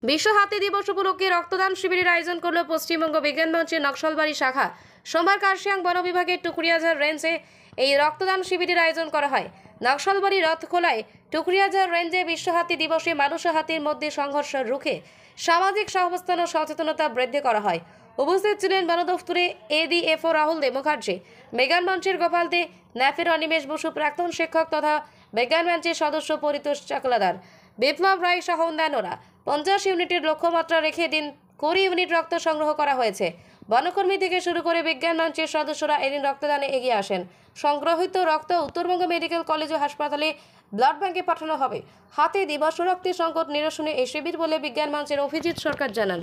বিশ্ব হাতি দিবস উপলক্ষে রক্তদান শিবিরের আয়োজন করল পশ্চিমবঙ্গ বিজ্ঞান মঞ্চের নকশালবাড়ি শাখা। সোমবার কার্শিয়াং বন বিভাগের টুকরিয়াঝাড় রেঞ্জে এই রক্তদান শিবিরের আয়োজন করা হয়। নকশালবাড়ি রথখোলায় টুকরিয়াঝাড় রেঞ্জে বিশ্ব হাতি দিবসে মানুষ ও হাতির মধ্যে সংঘর্ষ রুখে সামাজিক সহাবস্থান ও সচেতনতা বৃদ্ধি করা হয়। উপস্থিত ছিলেন বন দফতরে এডিএফও রাহুল দে মুখার্জি, বিজ্ঞান মঞ্চের গোপাল দে, ন্যাফের অনিমেষ বসু, প্রাক্তন শিক্ষক তথা বিজ্ঞান মঞ্চের সদস্য পরিতোষ চাকলাদার, বিপ্লব রায় সহ অন্যান্যরা। 50 ইউনিটের লক্ষ্যমাত্রা রেখে দিন 20 ইউনিট রক্ত সংগ্রহ করা হয়েছে। বনকর্মী থেকে শুরু করে বিজ্ঞান মঞ্চের সদস্যরা এদিন রক্তদানে এগিয়ে আসেন। সংগ্রহিত রক্ত উত্তরবঙ্গ মেডিকেল কলেজ ও হাসপাতালে ব্লাড ব্যাংকে পাঠানো হবে। হাতি দিবস রক্তের সংকট নিরসনে এই শিবির বলে বিজ্ঞান মঞ্চের অভিজিৎ সরকার জানান।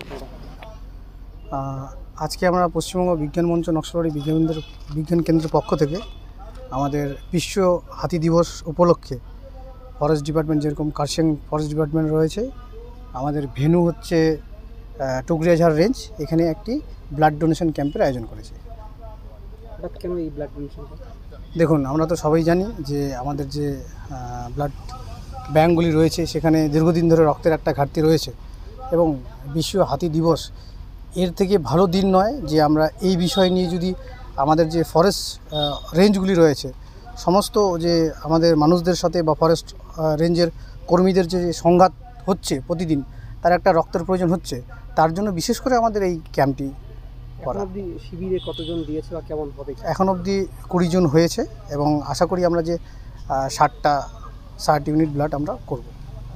আজকে আমরা পশ্চিমবঙ্গ বিজ্ঞান মঞ্চ নকশালবাড়ি বিজ্ঞান কেন্দ্রের পক্ষ থেকে আমাদের বিশ্ব হাতি দিবস উপলক্ষে ফরেস্ট ডিপার্টমেন্ট, যেরকম কার্শিয়াং ফরেস্ট ডিপার্টমেন্ট রয়েছে, আমাদের ভেন্যু হচ্ছে টুকরিয়াঝাড় রেঞ্জ, এখানে একটি ব্লাড ডোনেশন ক্যাম্পের আয়োজন করেছে। কেন এই ব্লাড ডোনেশন? দেখুন, আমরা তো সবাই জানি যে আমাদের যে ব্লাড ব্যাঙ্কগুলি রয়েছে সেখানে দীর্ঘদিন ধরে রক্তের একটা ঘাটতি রয়েছে এবং বিশ্ব হাতি দিবস এর থেকে ভালো দিন নয় যে আমরা এই বিষয় নিয়ে যদি আমাদের যে ফরেস্ট রেঞ্জগুলি রয়েছে সমস্ত যে আমাদের মানুষদের সাথে বা ফরেস্ট রেঞ্জের কর্মীদের যে সংঘাত হচ্ছে প্রতিদিন, তার একটা রক্তের প্রয়োজন হচ্ছে, তার জন্য বিশেষ করে আমাদের এই ক্যাম্পটি করা। শিবিরে কতজন দিয়েছে বা কেমন হবে? এখন অবধি 20 জন হয়েছে এবং আশা করি আমরা যে 60 ইউনিট ব্লাড আমরা করব।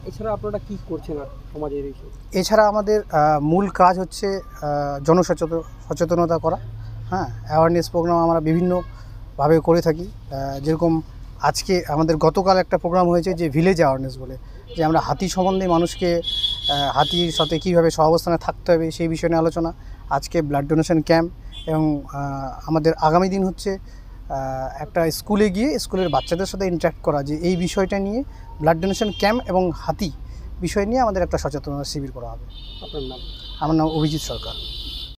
এছাড়া আপনারা কি করছেন আর সমাজের বিষয়ে? এছাড়া আমাদের মূল কাজ হচ্ছে জনসচেতনতা করা। অ্যাওয়ারনেস প্রোগ্রাম আমরা বিভিন্নভাবে করে থাকি। যেরকম আজকে আমাদের গতকাল একটা প্রোগ্রাম হয়েছে যে ভিলেজ অ্যাওয়ারনেস বলে, যে আমরা হাতি সম্বন্ধে মানুষকে হাতির সাথে কীভাবে সহাবস্থানে থাকতে হবে সেই বিষয় নিয়ে আলোচনা। আজকে ব্লাড ডোনেশন ক্যাম্প এবং আমাদের আগামী দিন হচ্ছে একটা স্কুলে গিয়ে স্কুলের বাচ্চাদের সাথে ইন্টারাক্ট করা, যে এই বিষয়টা নিয়ে ব্লাড ডোনেশন ক্যাম্প এবং হাতি বিষয় নিয়ে আমাদের একটা সচেতনতা শিবির করা হবে। আপনার নাম? আমার নাম অভিজিৎ সরকার।